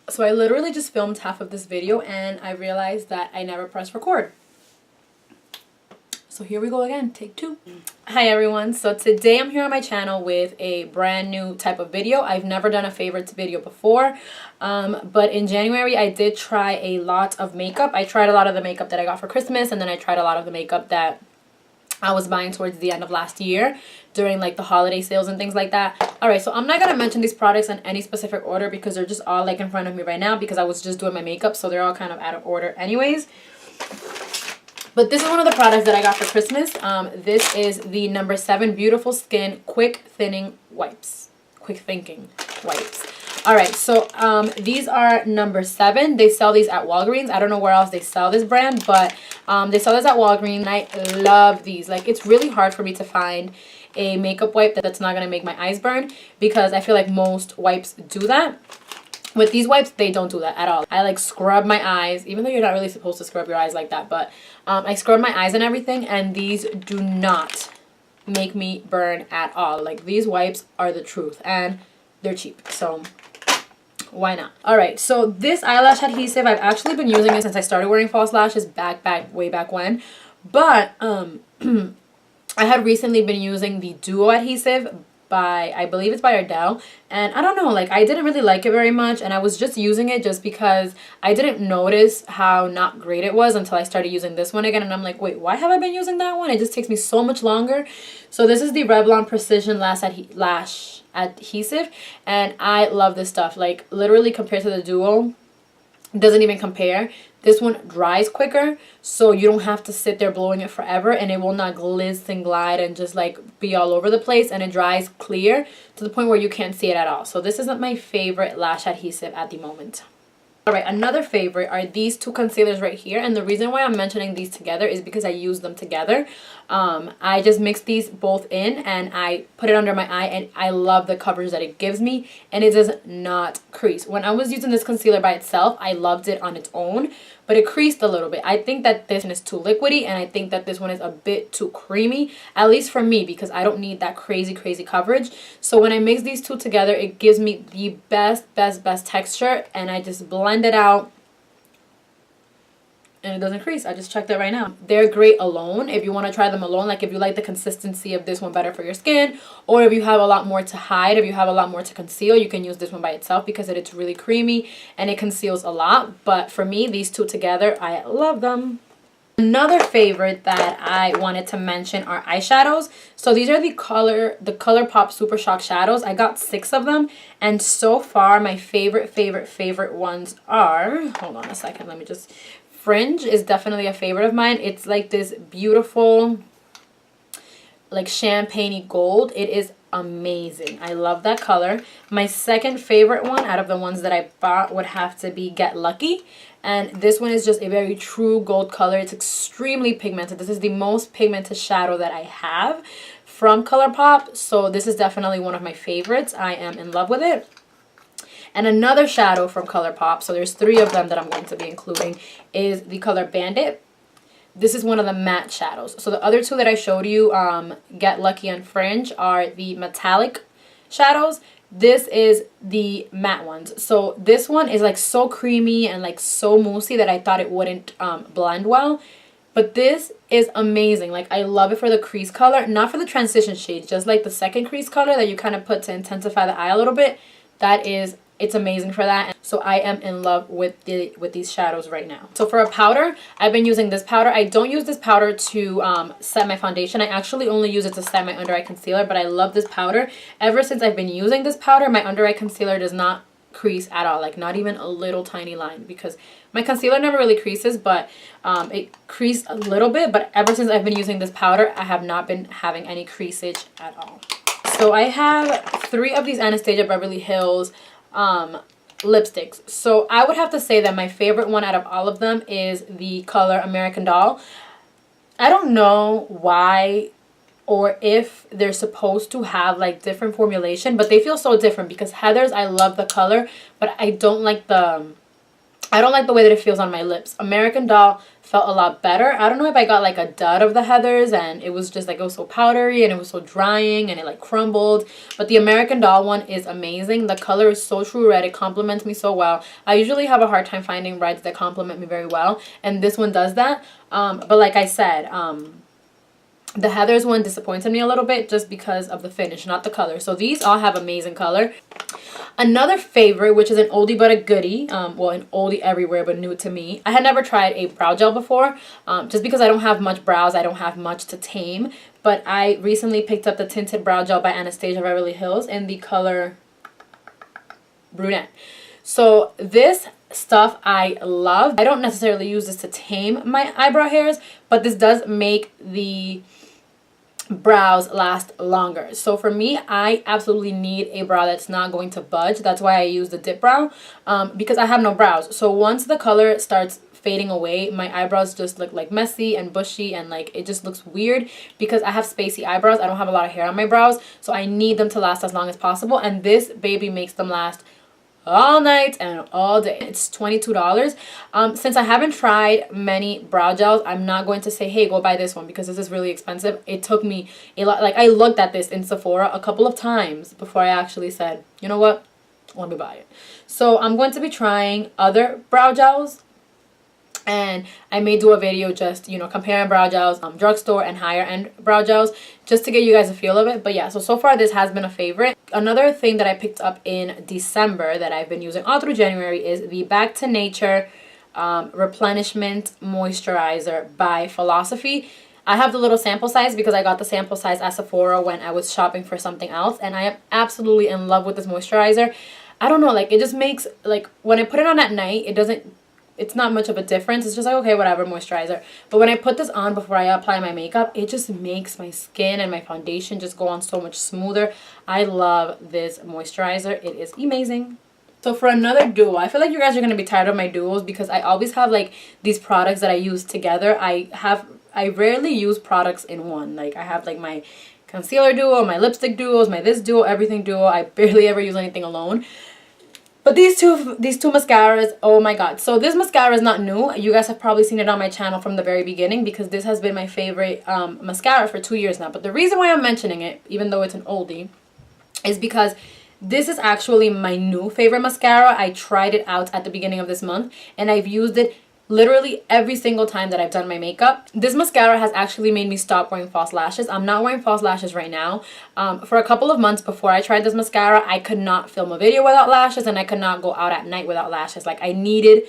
So I literally just filmed half of this video and I realized that I never pressed record. So here we go again, take 2. Hi everyone, so today I'm here on my channel with a brand new type of video. I've never done a favorites video before, but in January I did try a lot of makeup. I tried a lot of the makeup that I got for Christmas, and then I tried a lot of the makeup that I was buying towards the end of last year during like the holiday sales and things like that. Alright, so I'm not going to mention these products in any specific order because they're just all like in front of me right now because I was just doing my makeup, so they're all kind of out of order anyways. But this is one of the products that I got for Christmas. This is the number 7 Beautiful Skin Quick Thinning Wipes. Quick Thinking Wipes. Alright, so these are number 7. They sell these at Walgreens. I don't know where else they sell this brand, but they sell this at Walgreens. And I love these. Like, it's really hard for me to find a makeup wipe that's not going to make my eyes burn because I feel like most wipes do that. With these wipes, they don't do that at all. I like scrub my eyes, even though you're not really supposed to scrub your eyes like that, but I scrub my eyes and everything, and these do not make me burn at all. Like, these wipes are the truth, and they're cheap, so why not? Alright, so this eyelash adhesive, I've actually been using it since I started wearing false lashes way back when, but I had recently been using the duo adhesive by, I believe it's by Ardell, and I don't know, like, I didn't really like it very much, and I was just using it just because I didn't notice how not great it was until I started using this one again, and I'm like, wait, why have I been using that one? It just takes me so much longer. So this is the Revlon Precision Lash Adhesive, and I love this stuff. Like, literally compared to the duo, it doesn't even compare. This one dries quicker, so you don't have to sit there blowing it forever, and it will not glitz and glide and just like be all over the place, and it dries clear to the point where you can't see it at all. So this isn't my favorite lash adhesive at the moment. Alright, another favorite are these 2 concealers right here, and the reason why I'm mentioning these together is because I use them together. I just mix these both in and I put it under my eye, and I love the coverage that it gives me, and it does not crease. When I was using this concealer by itself, I loved it on its own, but it creased a little bit. I think that this one is too liquidy, and I think that this one is a bit too creamy, at least for me, because I don't need that crazy coverage. So when I mix these 2 together, it gives me the best texture, and I just blend it out and it doesn't crease. I just checked it right now. They're great alone if you want to try them alone, like if you like the consistency of this one better for your skin, or if you have a lot more to hide, if you have a lot more to conceal, you can use this one by itself because it's really creamy and it conceals a lot. But for me, these 2 together, I love them. Another favorite that I wanted to mention are eyeshadows. So these are the ColourPop Super Shock shadows. I got 6 of them, and so far my favorite ones are, hold on a second, let me just, Fringe is definitely a favorite of mine. It's like this beautiful, like champagne-y gold. It is amazing. I love that color. My second favorite one out of the ones that I bought would have to be Get Lucky. And this one is just a very true gold color. It's extremely pigmented. This is the most pigmented shadow that I have from ColourPop. So this is definitely one of my favorites. I am in love with it. And another shadow from ColourPop, so there's 3 of them that I'm going to be including, is the color Bandit. This is one of the matte shadows. So the other 2 that I showed you, Get Lucky and Fringe, are the metallic shadows. This is the matte ones. So this one is like so creamy and like so moussey that I thought it wouldn't blend well. But this is amazing. Like, I love it for the crease color, not for the transition shade, just like the second crease color that you kind of put to intensify the eye a little bit. It's amazing for that. So I am in love with these shadows right now. So for a powder, I've been using this powder. I don't use this powder to set my foundation. I actually only use it to set my under eye concealer, but I love this powder. Ever since I've been using this powder, my under eye concealer does not crease at all, like not even a little tiny line, because my concealer never really creases, but it creased a little bit. But ever since I've been using this powder, I have not been having any creasage at all. So I have 3 of these Anastasia Beverly Hills lipsticks. So I would have to say that my favorite one out of all of them is the color American Doll. I don't know why or if they're supposed to have like different formulation, but they feel so different because Heather's, I love the color, but I don't like the I don't like the way that it feels on my lips. American Doll felt a lot better. I don't know if I got like a dud of the Heathers and it was just like, it was so powdery and it was so drying and it like crumbled. But the American Doll one is amazing. The color is so true red. It complements me so well. I usually have a hard time finding reds that complement me very well. And this one does that. But like I said, the Heathers one disappointed me a little bit just because of the finish, not the color. So these all have amazing color. Another favorite, which is an oldie but a goodie, well, an oldie everywhere but new to me. I had never tried a brow gel before, just because I don't have much brows. I don't have much to tame. But I recently picked up the Tinted Brow Gel by Anastasia Beverly Hills in the color Brunette. So this stuff I love. I don't necessarily use this to tame my eyebrow hairs, but this does make the brows last longer. So for me, I absolutely need a brow that's not going to budge. That's why I use the dip brow, because I have no brows. So once the color starts fading away, my eyebrows just look like messy and bushy, and like it just looks weird because I have spacey eyebrows. I don't have a lot of hair on my brows, so I need them to last as long as possible, and this baby makes them last all night and all day. It's $22. Since I haven't tried many brow gels, I'm not going to say, hey, go buy this one, because this is really expensive. It took me a lot. Like, I looked at this in Sephora a couple of times before I actually said, you know what, let me buy it. So I'm going to be trying other brow gels, and I may do a video just, you know, comparing brow gels, drugstore and higher end brow gels, just to get you guys a feel of it. But yeah, so far this has been a favorite. Another thing that I picked up in December that I've been using all through January is the Back to Nature Replenishment Moisturizer by Philosophy. I have the little sample size because I got the sample size at Sephora when I was shopping for something else, and I am absolutely in love with this moisturizer. I don't know, like, it just makes, like, when I put it on at night, it's not much of a difference. It's just like, okay, whatever, moisturizer. But when I put this on before I apply my makeup, it just makes my skin and my foundation just go on so much smoother. I love this moisturizer. It is amazing. So for another duo, I feel like you guys are going to be tired of my duos because I always have like these products that I use together. I rarely use products in one. Like, I have like my concealer duo, my lipstick duos, my this duo, everything duo. I barely ever use anything alone. But these two mascaras, oh my god. So this mascara is not new. You guys have probably seen it on my channel from the very beginning because this has been my favorite mascara for 2 years now. But the reason why I'm mentioning it, even though it's an oldie, is because this is actually my new favorite mascara. I tried it out at the beginning of this month and I've used it literally every single time that I've done my makeup. This mascara has actually made me stop wearing false lashes. I'm not wearing false lashes right now. For a couple of months before I tried this mascara, I could not film a video without lashes and I could not go out at night without lashes. Like, I needed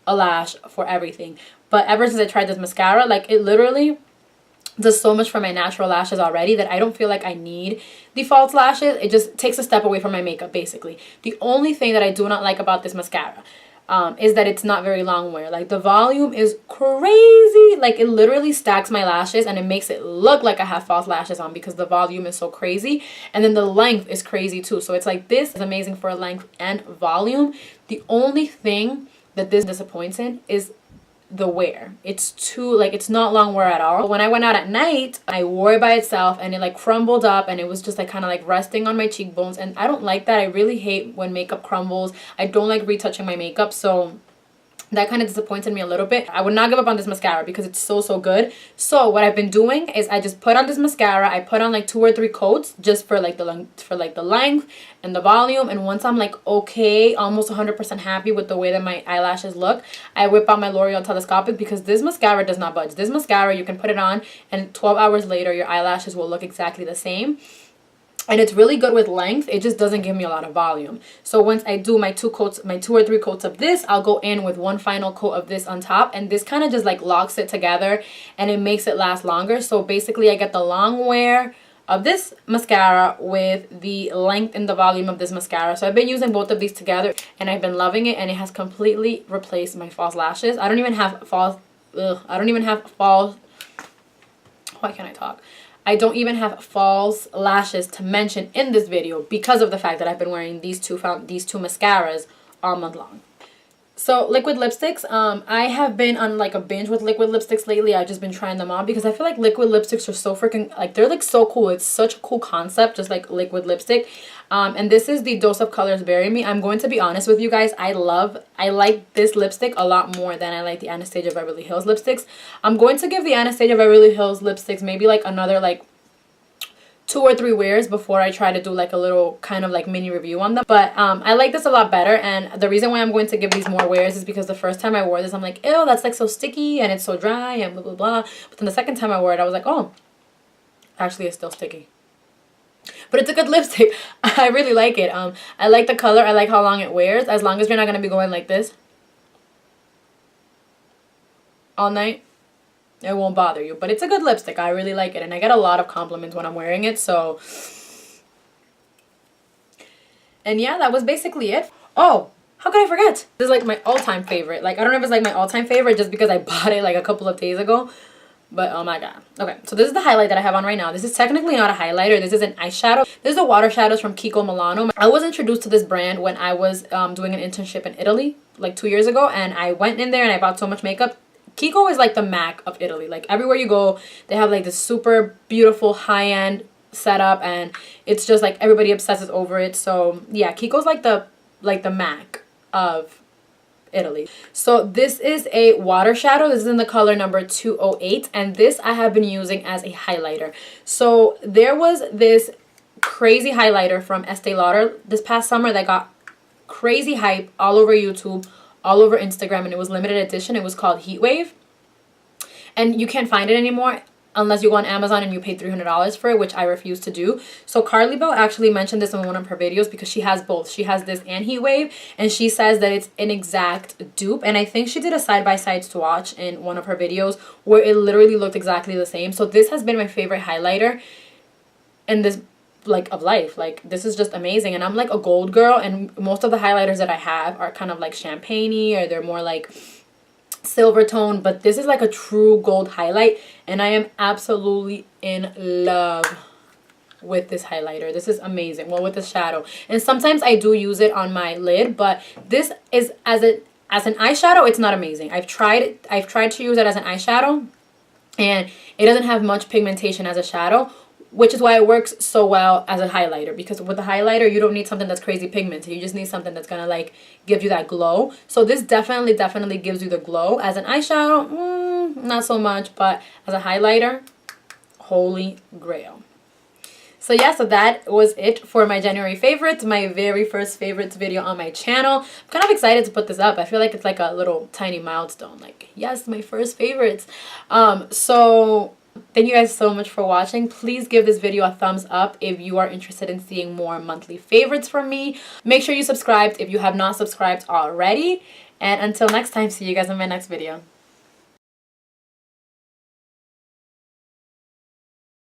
a lash for everything. But ever since I tried this mascara, like, it literally does so much for my natural lashes already that I don't feel like I need the false lashes. It just takes a step away from my makeup, basically. The only thing that I do not like about this mascara is that it's not very long wear. Like, the volume is crazy. Like, it literally stacks my lashes and it makes it look like I have false lashes on because the volume is so crazy. And then the length is crazy too. So it's like, this is amazing for length and volume. The only thing that this disappoints in is the wear. It's too, like, it's not long wear at all. When I went out at night, I wore it by itself and it like crumbled up and it was just like kind of like resting on my cheekbones, and I don't like that. I really hate when makeup crumbles. I don't like retouching my makeup, so that kind of disappointed me a little bit. I would not give up on this mascara because it's so good. So what I've been doing is I just put on this mascara. I put on like 2 or 3 coats just for like the length and the volume. And once I'm like okay, almost 100% happy with the way that my eyelashes look, I whip out my L'Oreal Telescopic because this mascara does not budge. This mascara, you can put it on and 12 hours later your eyelashes will look exactly the same. And it's really good with length. It just doesn't give me a lot of volume. So once I do my 2 or 3 coats of this, I'll go in with one final coat of this on top. And this kind of just like locks it together and it makes it last longer. So basically I get the long wear of this mascara with the length and the volume of this mascara. So I've been using both of these together and I've been loving it. And it has completely replaced my false lashes. I don't even have false... Why can't I talk? I don't even have false lashes to mention in this video because of the fact that I've been wearing these two mascaras all month long. So liquid lipsticks, I have been on like a binge with liquid lipsticks lately. I've just been trying them on because I feel like liquid lipsticks are so freaking, like, they're like so cool. It's such a cool concept, just like liquid lipstick. And this is the Dose of Colors Bury Me. I'm going to be honest with you guys. I like this lipstick a lot more than I like the Anastasia Beverly Hills lipsticks. I'm going to give the Anastasia Beverly Hills lipsticks maybe like another like 2 or 3 wears before I try to do like a little kind of like mini review on them. But I like this a lot better, and the reason why I'm going to give these more wears is because the first time I wore this, I'm like, ew, that's like so sticky and it's so dry and blah blah blah. But then the second time I wore it, I was like, oh, actually it's still sticky. But it's a good lipstick. I really like it. I like the color. I like how long it wears. As long as you're not going to be going like this all night, it won't bother you. But it's a good lipstick. I really like it. And I get a lot of compliments when I'm wearing it. So, and yeah, that was basically it. Oh, how could I forget? This is like my all-time favorite. Like, I don't know if it's like my all-time favorite just because I bought it like a couple of days ago. But oh my god. Okay, so this is the highlight that I have on right now. This is technically not a highlighter. This is an eyeshadow. This is the water shadows from Kiko Milano. I was introduced to this brand when I was doing an internship in Italy like 2 years ago. And I went in there and I bought so much makeup. Kiko is like the MAC of Italy. Like everywhere you go, they have like this super beautiful high-end setup, and it's just like everybody obsesses over it. So yeah, Kiko's like the MAC of Italy. So this is a water shadow. This is in the color number 208, and this I have been using as a highlighter. So there was this crazy highlighter from Estee Lauder this past summer that got crazy hype all over YouTube, all over Instagram, and it was limited edition. It was called Heat Wave, and you can't find it anymore unless you go on Amazon and you pay $300 for it, which I refuse to do. So Carly Bell actually mentioned this in one of her videos because she has both. She has this and Heat Wave, and she says that it's an exact dupe. And I think she did a side-by-side swatch in one of her videos where it literally looked exactly the same. So this has been my favorite highlighter in this like of life. Like, this is just amazing. And I'm like a gold girl, and most of the highlighters that I have are kind of like champagne-y, or they're more like silver tone, but this is like a true gold highlight, and I am absolutely in love with this highlighter. This is amazing. Well, with the shadow, and sometimes I do use it on my lid, but this is as an eyeshadow, it's not amazing. I've tried to use it as an eyeshadow, and it doesn't have much pigmentation as a shadow, which is why it works so well as a highlighter, because with the highlighter you don't need something that's crazy pigmented. You just need something that's gonna like give you that glow. So this definitely gives you the glow. As an eyeshadow, not so much, but as a highlighter, holy grail. So yeah, so that was it for my January favorites, my very first favorites video on my channel. I'm kind of excited to put this up. I feel like it's like a little tiny milestone. Like, yes, my first favorites. So thank you guys so much for watching. Please give this video a thumbs up if you are interested in seeing more monthly favorites from me. Make sure you subscribe if you have not subscribed already. And until next time, see you guys in my next video.